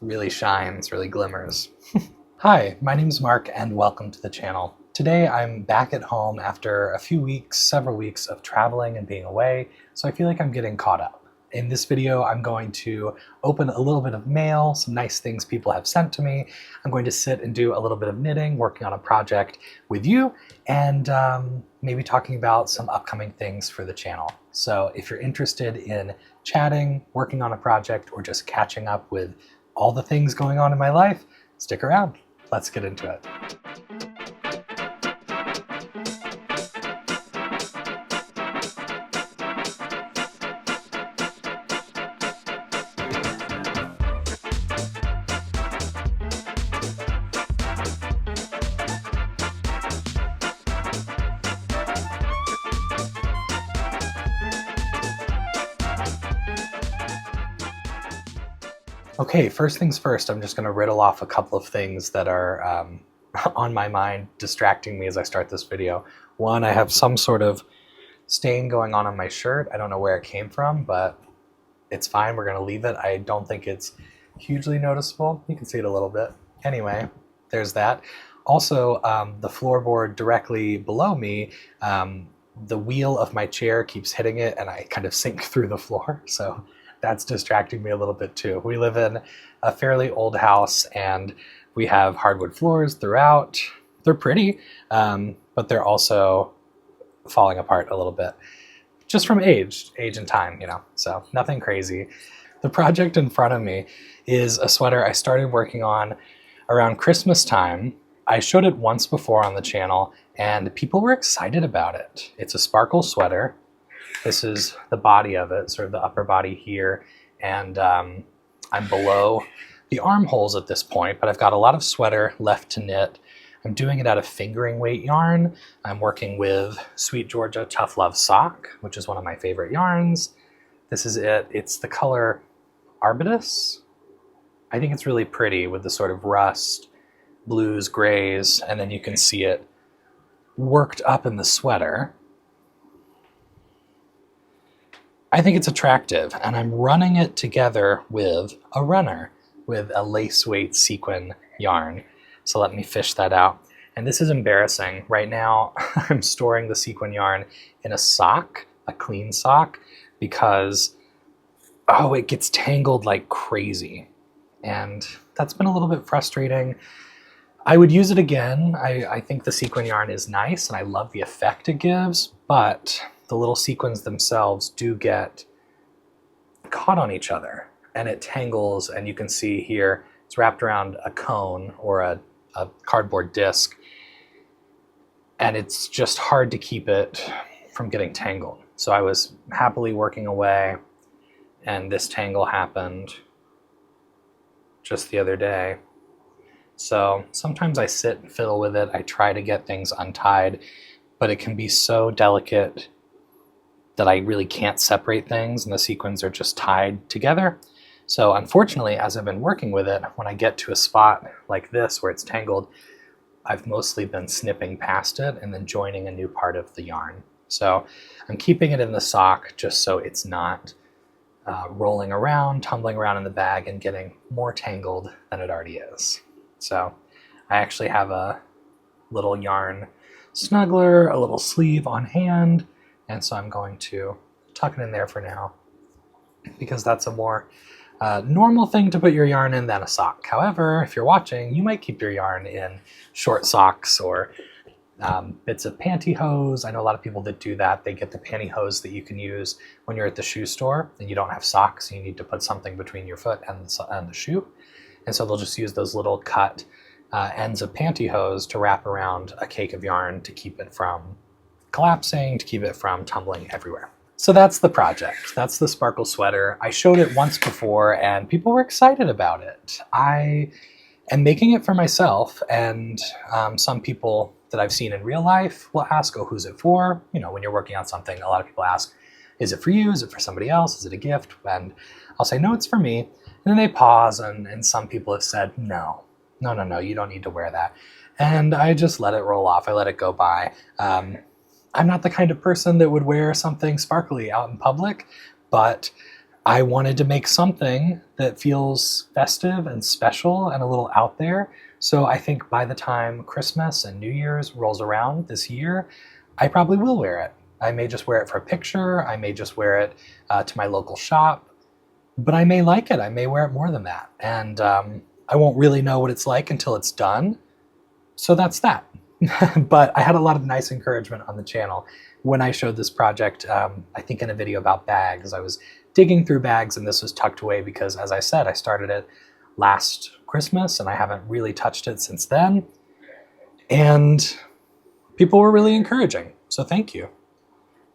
really shines, really glimmers. Hi, my name's Mark and welcome to the channel. Today I'm back at home after several weeks of traveling and being away, so I feel like I'm getting caught up. In this video, I'm going to open a little bit of mail, some nice things people have sent to me. I'm going to sit and do a little bit of knitting, working on a project with you, and maybe talking about some upcoming things for the channel. So if you're interested in chatting, working on a project, or just catching up with all the things going on in my life, stick around. Let's get into it. Okay, first things first, I'm just going to riddle off a couple of things that are on my mind, distracting me as I start this video. One, I have some sort of stain going on my shirt. I don't know where it came from, but it's fine. We're going to leave it. I don't think it's hugely noticeable. You can see it a little bit. Anyway, there's that. Also, the floorboard directly below me, the wheel of my chair keeps hitting it and I kind of sink through the floor. So that's distracting me a little bit too. We live in a fairly old house and we have hardwood floors throughout. They're pretty, but they're also falling apart a little bit. Just from age and time, you know, so nothing crazy. The project in front of me is a sweater I started working on around Christmas time. I showed it once before on the channel and people were excited about it. It's a sparkle sweater. This is the body of it, sort of the upper body here, and I'm below the armholes at this point, but I've got a lot of sweater left to knit. I'm doing it out of fingering weight yarn. I'm working with Sweet Georgia Tough Love Sock, which is one of my favorite yarns. This is it. It's the color Arbutus. I think it's really pretty with the sort of rust, blues, grays, and then you can see it worked up in the sweater. I think it's attractive, and I'm running it together with a runner, with a lace weight sequin yarn. So let me fish that out. And this is embarrassing. Right now, I'm storing the sequin yarn in a sock, a clean sock, because, oh, it gets tangled like crazy. And that's been a little bit frustrating. I would use it again. I think the sequin yarn is nice, and I love the effect it gives, but the little sequins themselves do get caught on each other and it tangles, and you can see here it's wrapped around a cone or a cardboard disc, and it's just hard to keep it from getting tangled. So I was happily working away and this tangle happened just the other day. So sometimes I sit and fiddle with it. I try to get things untied, but it can be so delicate that I really can't separate things and the sequins are just tied together. So unfortunately, as I've been working with it, when I get to a spot like this where it's tangled, I've mostly been snipping past it and then joining a new part of the yarn. So I'm keeping it in the sock just so it's not rolling around, tumbling around in the bag and getting more tangled than it already is. So I actually have a little yarn snuggler, a little sleeve on hand, and so I'm going to tuck it in there for now because that's a more normal thing to put your yarn in than a sock. However, if you're watching, you might keep your yarn in short socks or bits of pantyhose. I know a lot of people that do that. They get the pantyhose that you can use when you're at the shoe store and you don't have socks. You need to put something between your foot and the shoe. And so they'll just use those little cut ends of pantyhose to wrap around a cake of yarn to keep it from collapsing, to keep it from tumbling everywhere. So that's the project. That's the sparkle sweater. I showed it once before and people were excited about it. I am making it for myself, and some people that I've seen in real life will ask, oh, who's it for? You know, when you're working on something, a lot of people ask, is it for you? Is it for somebody else? Is it a gift? And I'll say, no, it's for me. And then they pause, and some people have said, no, you don't need to wear that. And I just let it roll off. I let it go by. I'm not the kind of person that would wear something sparkly out in public, but I wanted to make something that feels festive and special and a little out there. So I think by the time Christmas and New Year's rolls around this year, I probably will wear it. I may just wear it for a picture. I may just wear it to my local shop, but I may like it. I may wear it more than that. And I won't really know what it's like until it's done. So that's that. But I had a lot of nice encouragement on the channel when I showed this project, I think in a video about bags. I was digging through bags and this was tucked away because, as I said, I started it last Christmas and I haven't really touched it since then. And people were really encouraging, so thank you.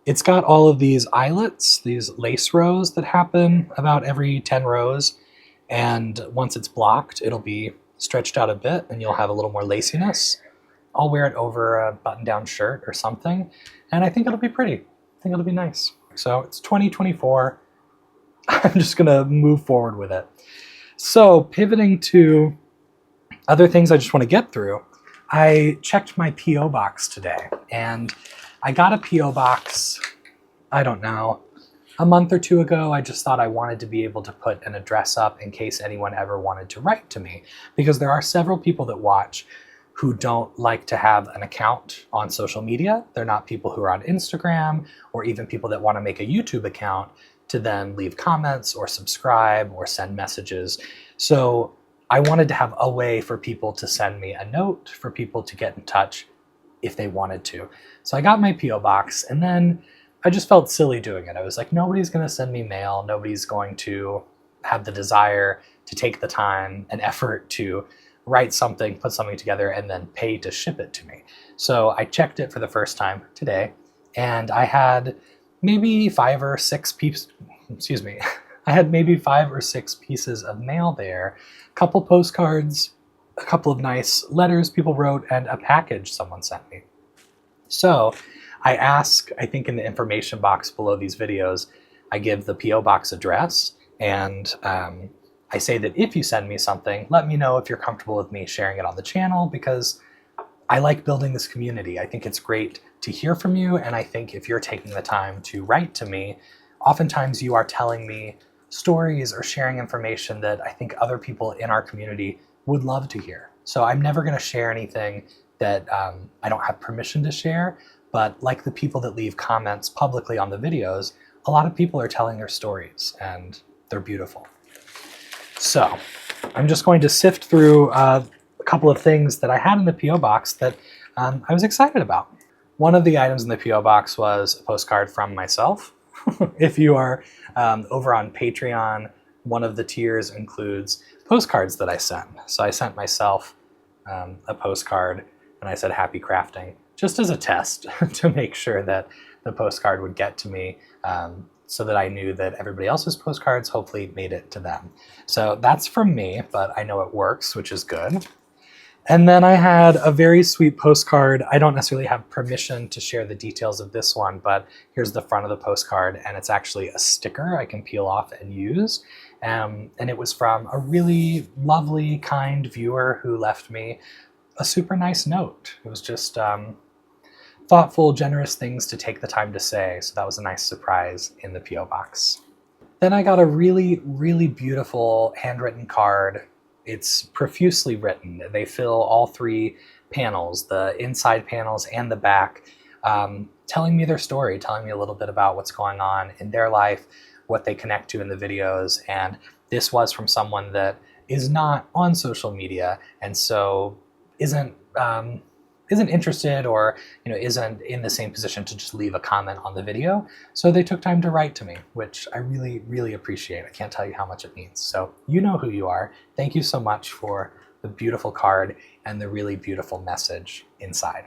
It's got all of these eyelets, these lace rows that happen about every 10 rows. And once it's blocked, it'll be stretched out a bit and you'll have a little more laciness. I'll wear it over a button-down shirt or something, and I think it'll be pretty. I think it'll be nice. So it's 2024. I'm just gonna move forward with it. So pivoting to other things I just want to get through, I checked my P.O. box today, and I got a P.O. box, I don't know, a month or two ago. I just thought I wanted to be able to put an address up in case anyone ever wanted to write to me, because there are several people that watch who don't like to have an account on social media. They're not people who are on Instagram, or even people that want to make a YouTube account to then leave comments or subscribe or send messages. So I wanted to have a way for people to send me a note, for people to get in touch if they wanted to. So I got my P.O. box, and then I just felt silly doing it. I was like, nobody's gonna send me mail. Nobody's going to have the desire to take the time and effort to write something, put something together, and then pay to ship it to me. So I checked it for the first time today, and I had maybe 5 or 6 pieces, I had maybe 5 or 6 pieces of mail there, a couple postcards, a couple of nice letters people wrote, and a package someone sent me. So I ask, I think in the information box below these videos, I give the P.O. box address, and I say that if you send me something, let me know if you're comfortable with me sharing it on the channel, because I like building this community. I think it's great to hear from you, and I think if you're taking the time to write to me, oftentimes you are telling me stories or sharing information that I think other people in our community would love to hear. So I'm never going to share anything that I don't have permission to share, but like the people that leave comments publicly on the videos, a lot of people are telling their stories, and they're beautiful. So I'm just going to sift through a couple of things that I had in the P.O. box that I was excited about. One of the items in the P.O. box was a postcard from myself. If you are over on Patreon, one of the tiers includes postcards that I sent. So I sent myself a postcard, and I said happy crafting, just as a test to make sure that the postcard would get to me, so that I knew that everybody else's postcards hopefully made it to them. So that's from me, but I know it works, which is good. And then I had a very sweet postcard. I don't necessarily have permission to share the details of this one, but here's the front of the postcard, and it's actually a sticker I can peel off and use. And it was from a really lovely, kind viewer who left me a super nice note. It was just thoughtful, generous things to take the time to say. So that was a nice surprise in the P.O. box. Then I got a really, really beautiful handwritten card. It's profusely written. They fill all 3 panels, the inside panels and the back, telling me their story, telling me a little bit about what's going on in their life, what they connect to in the videos. And this was from someone that is not on social media, and so isn't interested, or isn't in the same position to just leave a comment on the video. So they took time to write to me, which I really, really appreciate. I can't tell you how much it means. So you know who you are. Thank you so much for the beautiful card and the really beautiful message inside.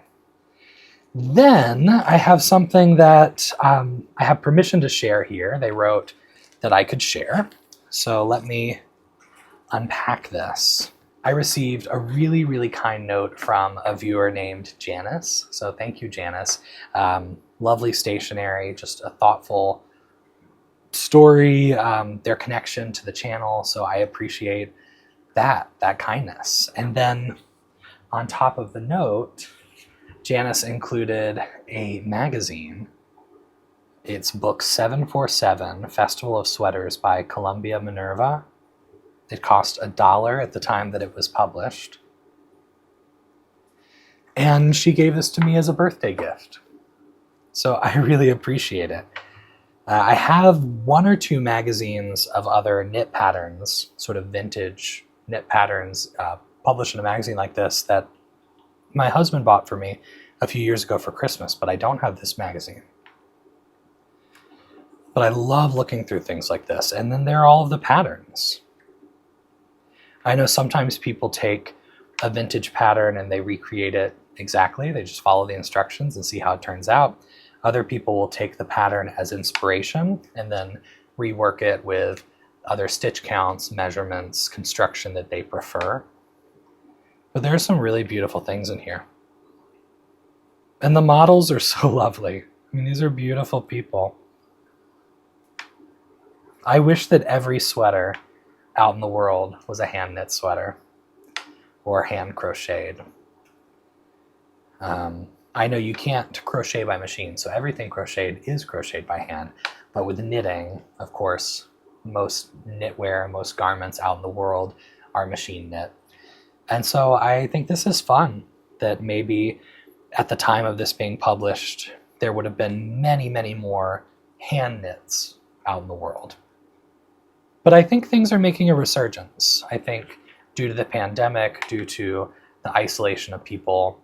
Then I have something that I have permission to share here. They wrote that I could share. So let me unpack this. I received a really, really kind note from a viewer named Janice. So thank you, Janice. Lovely stationery, just a thoughtful story, their connection to the channel. So I appreciate that kindness. And then on top of the note, Janice included a magazine It's book 747, Festival of Sweaters by Columbia Minerva. It cost $1 at the time that it was published. And she gave this to me as a birthday gift. So I really appreciate it. I have 1 or 2 magazines of other knit patterns, sort of vintage knit patterns, published in a magazine like this that my husband bought for me a few years ago for Christmas, but I don't have this magazine. But I love looking through things like this. And then there are all of the patterns. I know sometimes people take a vintage pattern and they recreate it exactly. They just follow the instructions and see how it turns out. Other people will take the pattern as inspiration and then rework it with other stitch counts, measurements, construction that they prefer. But there are some really beautiful things in here. And the models are so lovely. I mean, these are beautiful people. I wish that every sweater out in the world was a hand knit sweater or hand crocheted. I know you can't crochet by machine, so everything crocheted is crocheted by hand. But with knitting, of course, most knitwear, most garments out in the world are machine knit. And so I think this is fun, that maybe at the time of this being published, there would have been many, many more hand knits out in the world. But I think things are making a resurgence. I think due to the pandemic, due to the isolation of people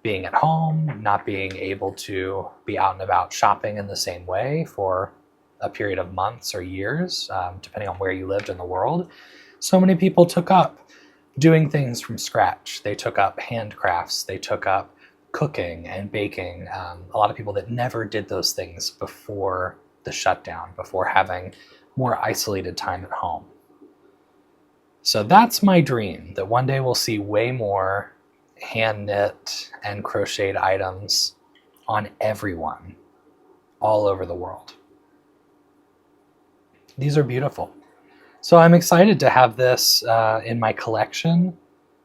being at home, not being able to be out and about shopping in the same way for a period of months or years, depending on where you lived in the world, so many people took up doing things from scratch. They took up handcrafts, they took up cooking and baking. A lot of people that never did those things before the shutdown, before having more isolated time at home. So that's my dream, that one day we'll see way more hand knit and crocheted items on everyone all over the world. These are beautiful. So I'm excited to have this in my collection,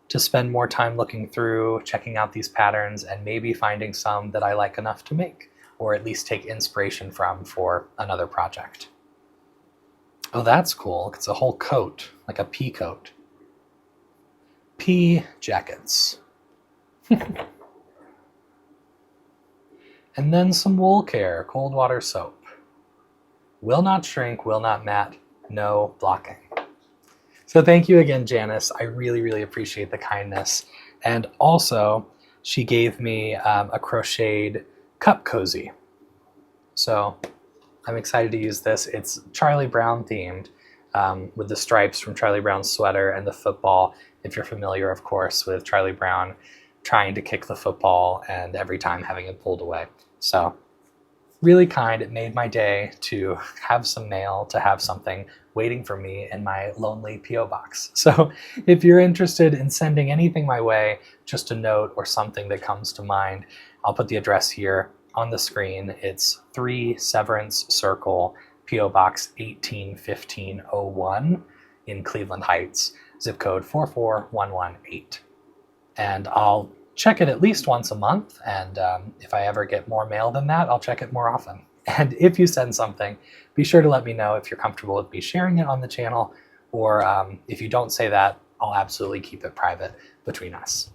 to spend more time looking through, checking out these patterns, and maybe finding some that I like enough to make, or at least take inspiration from for another project. Oh, that's cool. It's a whole coat, like a pea coat. Pea jackets. And then some wool care, cold water soap. Will not shrink, will not mat, no blocking. So thank you again, Janice. I really, really appreciate the kindness. And also, she gave me a crocheted cup cozy. So I'm excited to use this. It's Charlie Brown themed, with the stripes from Charlie Brown's sweater and the football, if you're familiar, of course, with Charlie Brown trying to kick the football and every time having it pulled away. So really kind. It made my day to have some mail, to have something waiting for me in my lonely P.O. box. So if you're interested in sending anything my way, just a note or something that comes to mind, I'll put the address here on the screen. It's 3 Severance Circle, P.O. Box 181501 in Cleveland Heights, zip code 44118. And I'll check it at least once a month, and if I ever get more mail than that, I'll check it more often. And if you send something, be sure to let me know if you're comfortable with me sharing it on the channel, or if you don't say that, I'll absolutely keep it private between us.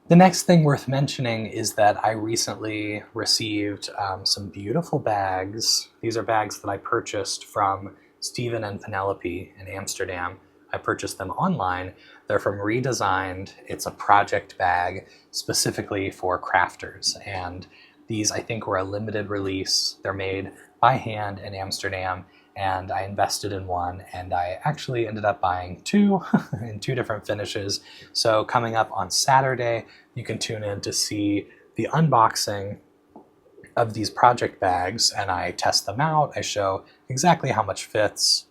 The next thing worth mentioning is that I recently received some beautiful bags. These are bags that I purchased from Stephen and Penelope in Amsterdam. I purchased them online. They're from Redesigned. It's a project bag specifically for crafters. And these, I think, were a limited release. They're made by hand in Amsterdam, and I invested in one, and I actually ended up buying 2 in 2 different finishes. So coming up on Saturday, you can tune in to see the unboxing of these project bags, and I test them out. I show exactly how much fits,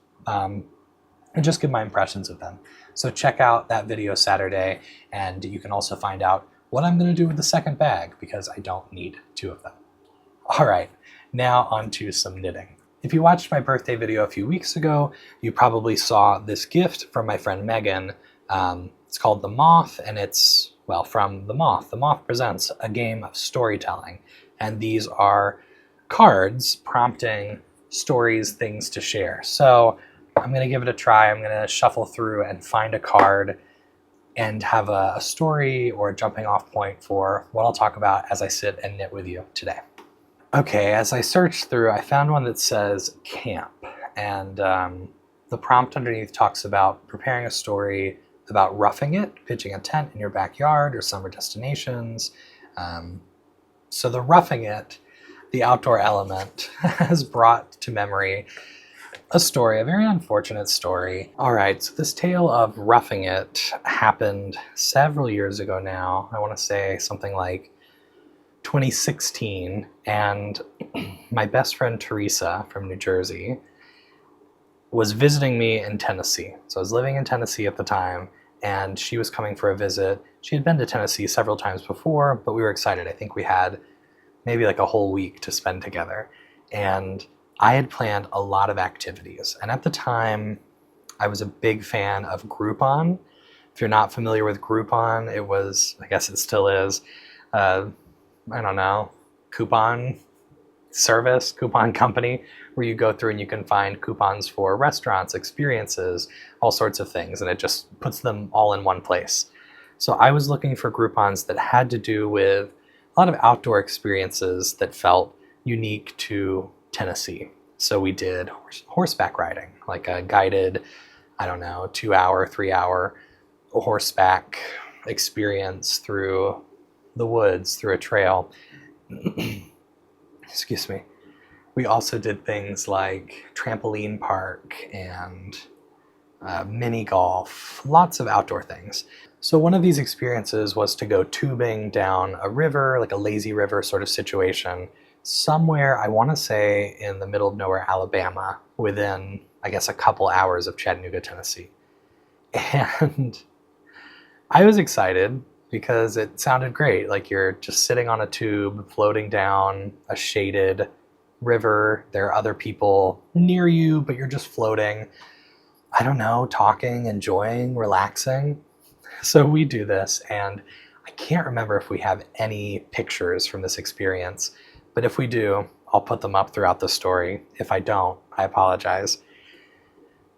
and just give my impressions of them. So check out that video Saturday, and you can also find out what I'm going to do with the second bag, because I don't need 2 of them. All right, now on to some knitting. If you watched my birthday video a few weeks ago, you probably saw this gift from my friend Megan. It's called The Moth, and it's, well, from The Moth. The Moth presents a game of storytelling, and these are cards prompting stories, things to share. So I'm going to give it a try. I'm going to shuffle through and find a card and have a story or a jumping off point for what I'll talk about as I sit and knit with you today. Okay, as I searched through, I found one that says camp, and the prompt underneath talks about preparing a story about roughing it, pitching a tent in your backyard or summer destinations. So the roughing it, the outdoor element, has brought to memory a story, a very unfortunate story. All right, so this tale of roughing it happened several years ago now. I want to say something like 2016, and my best friend Teresa from New Jersey was visiting me in Tennessee. So I was living in Tennessee at the time, and she was coming for a visit. She had been to Tennessee several times before, but we were excited. I think we had maybe like a whole week to spend together. And I had planned a lot of activities. And at the time, I was a big fan of Groupon. If you're not familiar with Groupon, it was, I guess it still is, I don't know, coupon service, coupon company, where you go through and you can find coupons for restaurants, experiences, all sorts of things, and it just puts them all in one place. So I was looking for Groupons that had to do with a lot of outdoor experiences that felt unique to Tennessee. So we did horseback riding, like a guided, 2-hour, 3-hour horseback experience through the woods, through a trail. Excuse me. We also did things like trampoline park and mini golf, lots of outdoor things. So one of these experiences was to go tubing down a river, like a lazy river sort of situation, somewhere, I want to say, in the middle of nowhere, Alabama, within, I guess, a couple hours of Chattanooga, Tennessee. And I was excited because it sounded great. Like you're just sitting on a tube, floating down a shaded river. There are other people near you, but you're just floating. I don't know, talking, enjoying, relaxing. So we do this, and I can't remember if we have any pictures from this experience, but if we do, I'll put them up throughout the story. If I don't, I apologize.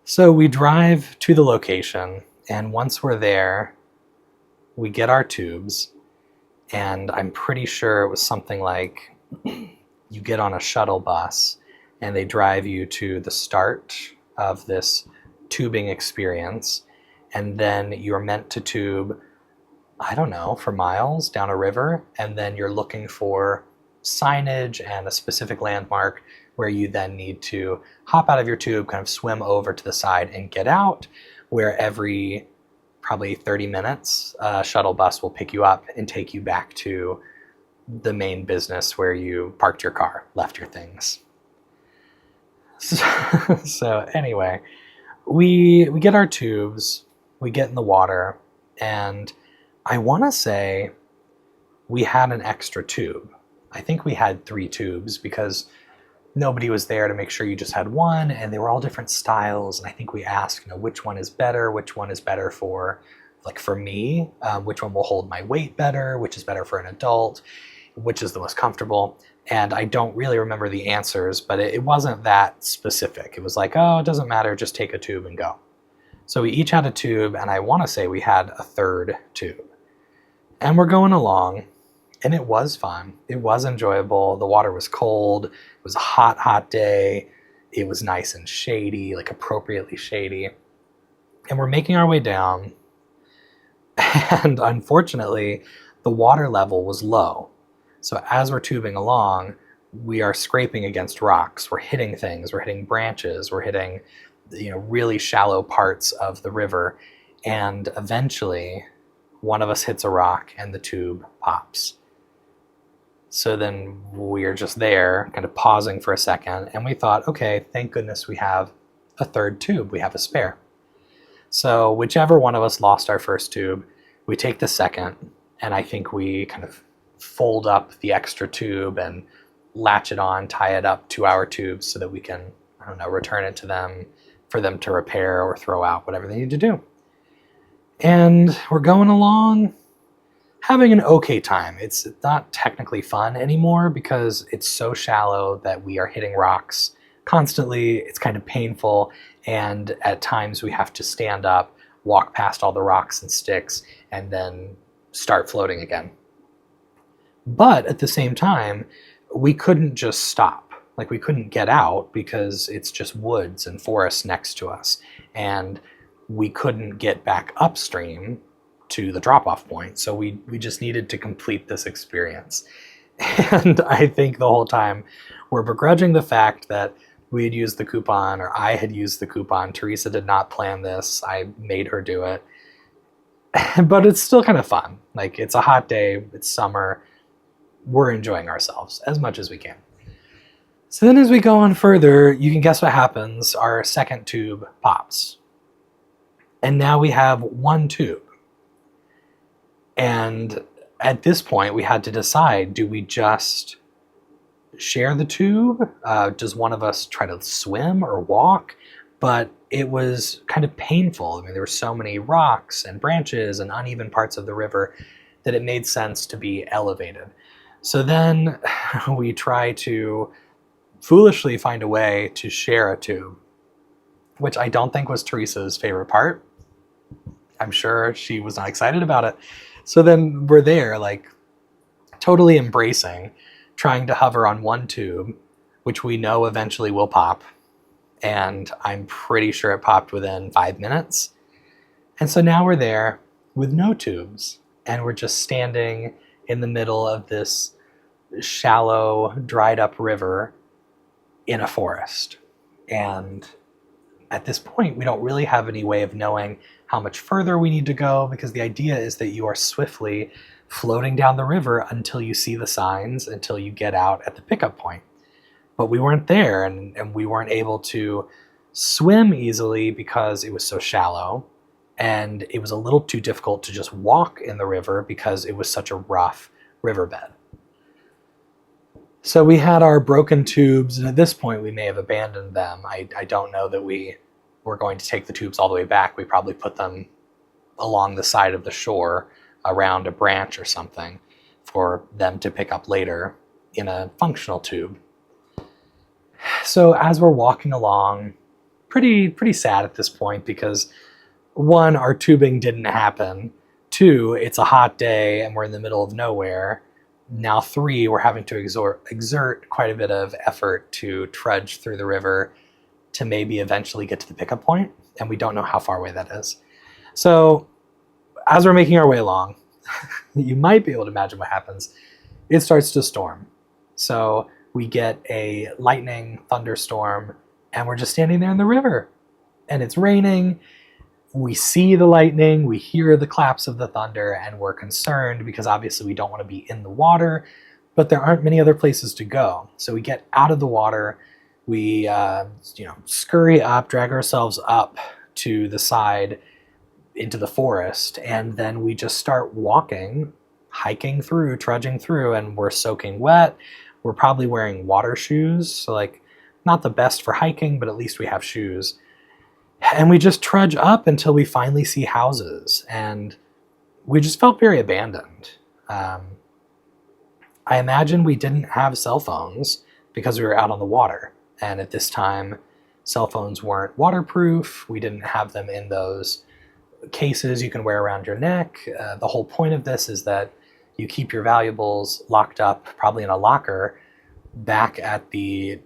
So we drive to the location, and once we're there, we get our tubes, and I'm pretty sure it was something like you get on a shuttle bus and they drive you to the start of this tubing experience, and then you're meant to tube, I don't know, for miles down a river, and then you're looking for signage and a specific landmark where you then need to hop out of your tube, kind of swim over to the side and get out, where every probably 30 minutes, a shuttle bus will pick you up and take you back to the main business where you parked your car, left your things. So anyway, we get our tubes, we get in the water, and I want to say we had an extra tube. I think we had 3 tubes because nobody was there to make sure you just had one, and they were all different styles. And I think we asked, which one is better for, like for me, which one will hold my weight better, which is better for an adult, which is the most comfortable. And I don't really remember the answers, but it wasn't that specific. It was like, oh, it doesn't matter, just take a tube and go. So we each had a tube, and I want to say we had a 3rd tube. And we're going along, and it was fun. It was enjoyable. The water was cold. It was a hot, hot day. It was nice and shady, like appropriately shady. And we're making our way down, and unfortunately, the water level was low. So as we're tubing along, we are scraping against rocks. We're hitting things. We're hitting branches. We're hitting, really shallow parts of the river. And eventually, one of us hits a rock and the tube pops. So then we're just there, kind of pausing for a second, and we thought, okay, thank goodness we have a 3rd tube. We have a spare. So whichever one of us lost our first tube, we take the second, and I think we kind of fold up the extra tube and latch it on, tie it up to our tubes so that we can, return it to them for them to repair or throw out, whatever they need to do. And we're going along, having an okay time. It's not technically fun anymore because it's so shallow that we are hitting rocks constantly. It's kind of painful, and at times we have to stand up, walk past all the rocks and sticks, and then start floating again. But at the same time, we couldn't just stop. Like, we couldn't get out because it's just woods and forests next to us. And we couldn't get back upstream to the drop-off point. So we just needed to complete this experience. And I think the whole time we're begrudging the fact that we had used the coupon, or I had used the coupon. Teresa did not plan this. I made her do it. But it's still kind of fun. Like, it's a hot day, it's summer. We're enjoying ourselves as much as we can. So then as we go on further, you can guess what happens. Our second tube pops. And now we have one tube. And at this point, we had to decide, do we just share the tube? Does one of us try to swim or walk? But it was kind of painful. I mean, there were so many rocks and branches and uneven parts of the river that it made sense to be elevated. So then we try to foolishly find a way to share a tube, which I don't think was Teresa's favorite part. I'm sure she was not excited about it. So then we're there, like, totally embracing, trying to hover on one tube, which we know eventually will pop. And I'm pretty sure it popped within 5 minutes. And so now we're there with no tubes, and we're just standing in the middle of this shallow, dried up river in a forest. And at this point, we don't really have any way of knowing how much further we need to go, because the idea is that you are swiftly floating down the river until you see the signs, until you get out at the pickup point. But we weren't there, and we weren't able to swim easily because it was so shallow, and it was a little too difficult to just walk in the river because it was such a rough riverbed. So we had our broken tubes, and at this point we may have abandoned them. I don't know that we were going to take the tubes all the way back. We probably put them along the side of the shore around a branch or something for them to pick up later in a functional tube. So as we're walking along, pretty sad at this point because, one, our tubing didn't happen. Two, it's a hot day and we're in the middle of nowhere. Now, three, we're having to exert quite a bit of effort to trudge through the river to maybe eventually get to the pickup point, and we don't know how far away that is. So as we're making our way along, you might be able to imagine what happens. It starts to storm. So we get a lightning thunderstorm, and we're just standing there in the river, and it's raining. We see the lightning, we hear the claps of the thunder, and we're concerned because obviously we don't want to be in the water, but there aren't many other places to go. So we get out of the water, we scurry up, drag ourselves up to the side into the forest, and then we just start walking, hiking through, trudging through, and we're soaking wet. We're probably wearing water shoes, so like not the best for hiking, but at least we have shoes. And we just trudge up until we finally see houses, and we just felt very abandoned. I imagine we didn't have cell phones because we were out on the water, and at this time, cell phones weren't waterproof. We didn't have them in those cases you can wear around your neck. The whole point of this is that you keep your valuables locked up, probably in a locker, back at the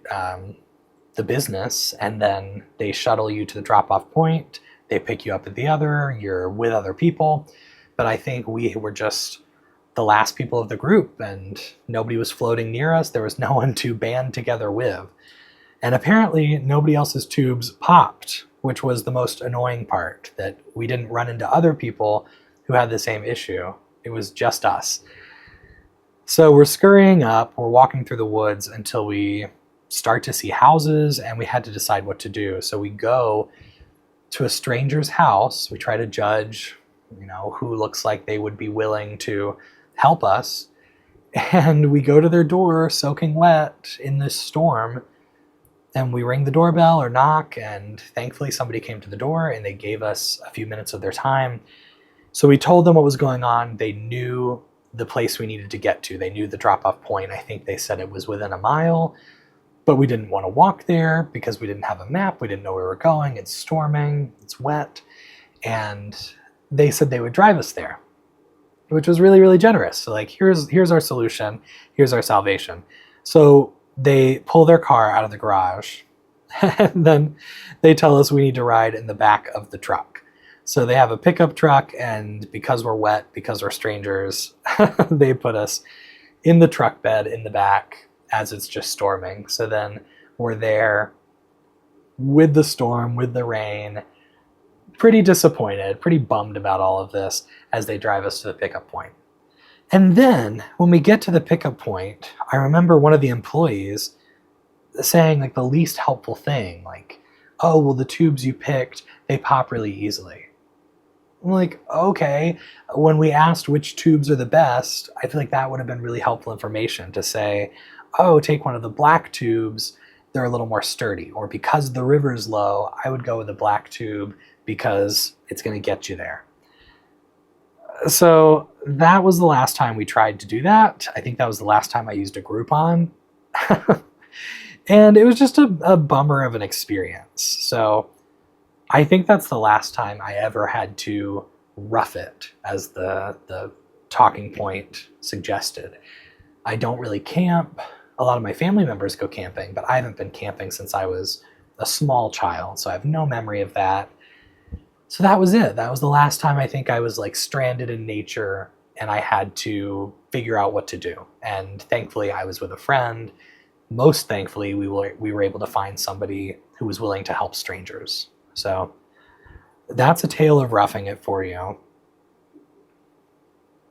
business, and then they shuttle you to the drop-off point. They pick you up at the other. You're with other people. But I think we were just the last people of the group, and nobody was floating near us. There was no one to band together with. And apparently nobody else's tubes popped, which was the most annoying part, that we didn't run into other people who had the same issue. It was just us. So we're scurrying up, we're walking through the woods until we start to see houses, and we had to decide what to do. So we go to a stranger's house. We try to judge, who looks like they would be willing to help us. And we go to their door soaking wet in this storm, and we ring the doorbell or knock, and thankfully somebody came to the door and they gave us a few minutes of their time. So we told them what was going on. They knew the place we needed to get to. They knew the drop-off point. I think they said it was within a mile, but we didn't want to walk there because we didn't have a map. We didn't know where we were going. It's storming, it's wet. And they said they would drive us there, which was really, really generous. So like, here's our solution. Here's our salvation. So they pull their car out of the garage and then they tell us we need to ride in the back of the truck. So they have a pickup truck, and because we're wet, because we're strangers, they put us in the truck bed in the back as it's just storming. So then we're there with the storm, with the rain, pretty disappointed, pretty bummed about all of this as they drive us to the pickup point. And then when we get to the pickup point, I remember one of the employees saying like the least helpful thing, like, oh, well, the tubes you picked, they pop really easily. I'm like, okay. When we asked which tubes are the best, I feel like that would have been really helpful information to say, oh, take one of the black tubes, they're a little more sturdy. Or because the river's low, I would go with the black tube because it's going to get you there. So that was the last time we tried to do that. I think that was the last time I used a Groupon. And it was just a bummer of an experience. So I think that's the last time I ever had to rough it, as the talking point suggested. I don't really camp. A lot of my family members go camping, but I haven't been camping since I was a small child, so I have no memory of that. So that was it. That was the last time I think I was like stranded in nature and I had to figure out what to do. And thankfully I was with a friend. Most thankfully we were able to find somebody who was willing to help strangers. So that's a tale of roughing it for you.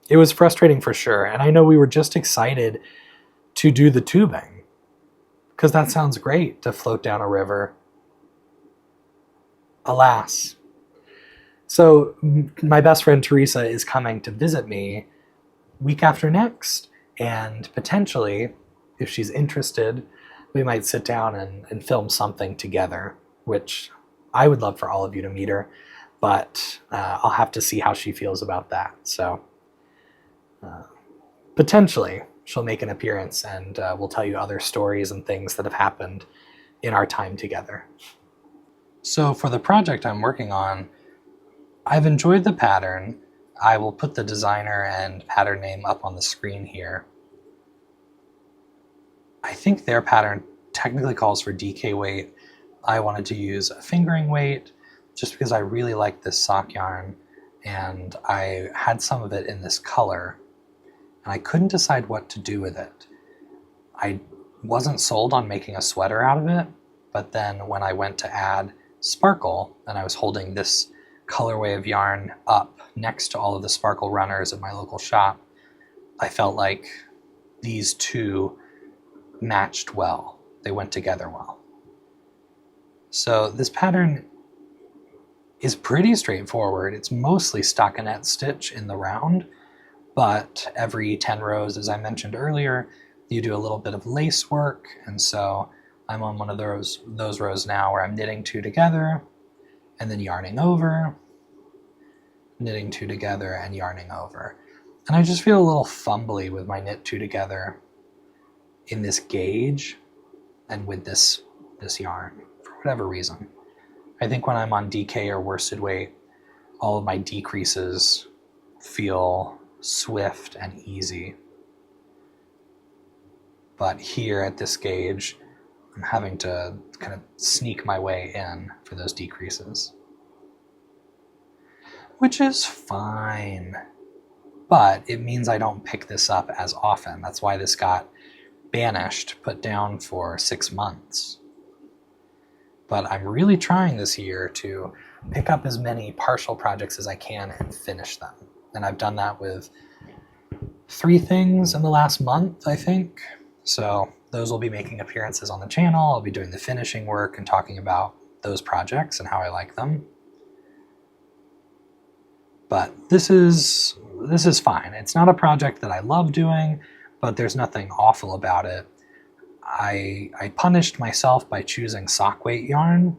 It was frustrating for sure. And I know we were just excited to do the tubing because that sounds great, to float down a river. Alas. So my best friend Teresa is coming to visit me week after next, and potentially, if she's interested, we might sit down and film something together, which I would love for all of you to meet her, but I'll have to see how she feels about that. So potentially she'll make an appearance and we'll tell you other stories and things that have happened in our time together. So for the project I'm working on, I've enjoyed the pattern. I will put the designer and pattern name up on the screen here. I think their pattern technically calls for DK weight. I wanted to use a fingering weight just because I really like this sock yarn, and I had some of it in this color and I couldn't decide what to do with it. I wasn't sold on making a sweater out of it, but then when I went to add sparkle and I was holding this colorway of yarn up next to all of the sparkle runners at my local shop, I felt like these two matched well. They went together well. So this pattern is pretty straightforward. It's mostly stockinette stitch in the round, but every 10 rows, as I mentioned earlier, you do a little bit of lace work, and so I'm on one of those rows now where I'm knitting two together and then yarning over, knitting two together and yarning over. And I just feel a little fumbly with my knit two together in this gauge and with this yarn for whatever reason. I think when I'm on DK or worsted weight, all of my decreases feel swift and easy. But here at this gauge, I'm having to kind of sneak my way in for those decreases, which is fine, but it means I don't pick this up as often. That's why this got banished, put down for 6 months. But I'm really trying this year to pick up as many partial projects as I can and finish them. And I've done that with 3 things in the last month, I think. So those will be making appearances on the channel. I'll be doing the finishing work and talking about those projects and how I like them. But this is fine. It's not a project that I love doing, but there's nothing awful about it. I punished myself by choosing sock weight yarn,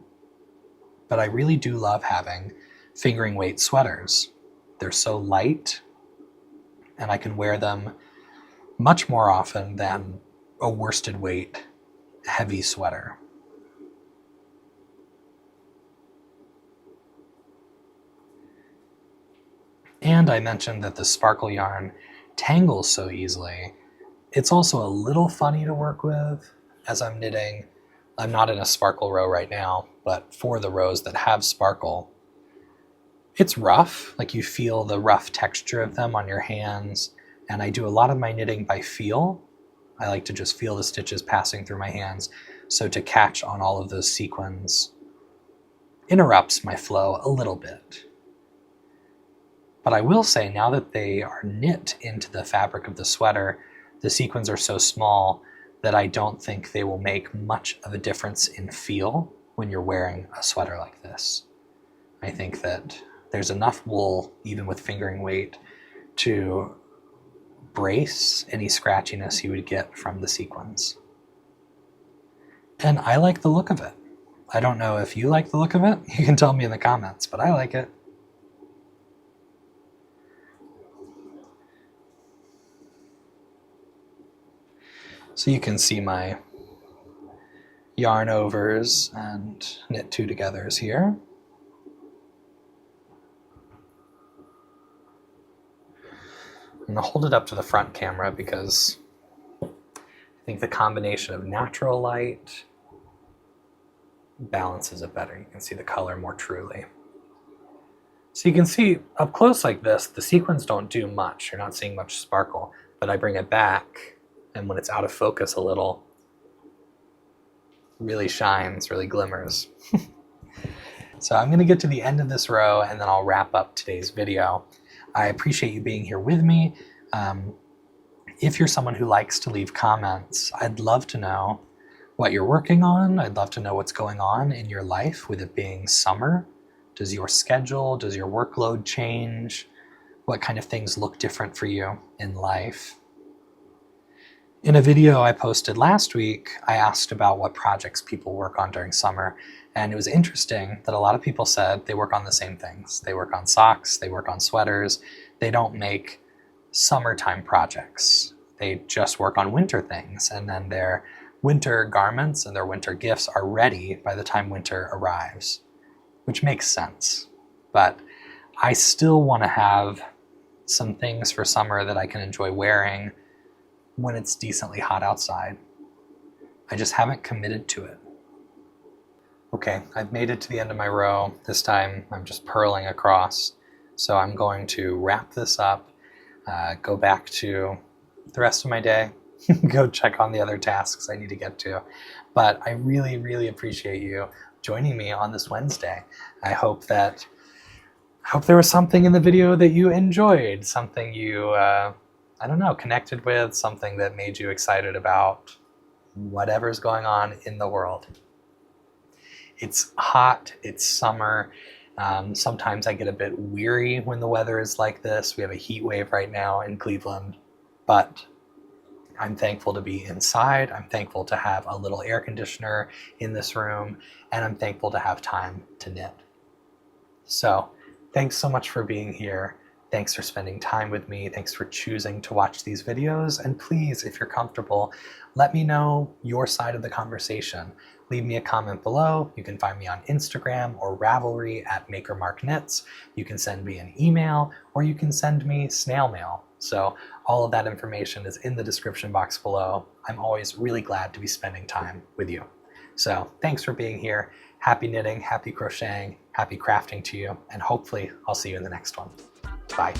but I really do love having fingering weight sweaters. They're so light, and I can wear them much more often than a worsted weight heavy sweater. And I mentioned that the sparkle yarn tangles so easily. It's also a little funny to work with as I'm knitting. I'm not in a sparkle row right now, but for the rows that have sparkle, it's rough. Like, you feel the rough texture of them on your hands, and I do a lot of my knitting by feel. I like to just feel the stitches passing through my hands, so to catch on all of those sequins interrupts my flow a little bit. But I will say, now that they are knit into the fabric of the sweater, the sequins are so small that I don't think they will make much of a difference in feel when you're wearing a sweater like this. I think that there's enough wool, even with fingering weight, to brace any scratchiness you would get from the sequins. And I like the look of it. I don't know if you like the look of it. You can tell me in the comments, but I like it. So you can see my yarn overs and knit two togethers here. I'm going to hold it up to the front camera because I think the combination of natural light balances it better. You can see the color more truly. So you can see up close like this, the sequins don't do much. You're not seeing much sparkle, but I bring it back, and when it's out of focus a little, really shines, really glimmers. So I'm going to get to the end of this row, and then I'll wrap up today's video. I appreciate you being here with me. If you're someone who likes to leave comments, I'd love to know what you're working on. I'd love to know what's going on in your life with it being summer. Does your schedule, does your workload change? What kind of things look different for you in life? In a video I posted last week, I asked about what projects people work on during summer, and it was interesting that a lot of people said they work on the same things. They work on socks, they work on sweaters, they don't make summertime projects. They just work on winter things, and then their winter garments and their winter gifts are ready by the time winter arrives, which makes sense. But I still want to have some things for summer that I can enjoy wearing when it's decently hot outside. I just haven't committed to it. Okay, I've made it to the end of my row. This time I'm just purling across. So I'm going to wrap this up, go back to the rest of my day, go check on the other tasks I need to get to. But I really, really appreciate you joining me on this Wednesday. I hope there was something in the video that you enjoyed, something you, I don't know, connected with, something that made you excited about whatever's going on in the world. It's hot, it's summer. Sometimes I get a bit weary when the weather is like this. We have a heat wave right now in Cleveland, but I'm thankful to be inside. I'm thankful to have a little air conditioner in this room, and I'm thankful to have time to knit. So thanks so much for being here. Thanks for spending time with me. Thanks for choosing to watch these videos. And please, if you're comfortable, let me know your side of the conversation. Leave me a comment below. You can find me on Instagram or Ravelry at MakerMarkKnits. You can send me an email, or you can send me snail mail. So all of that information is in the description box below. I'm always really glad to be spending time with you. So thanks for being here. Happy knitting, happy crocheting, happy crafting to you, and hopefully I'll see you in the next one. Bye.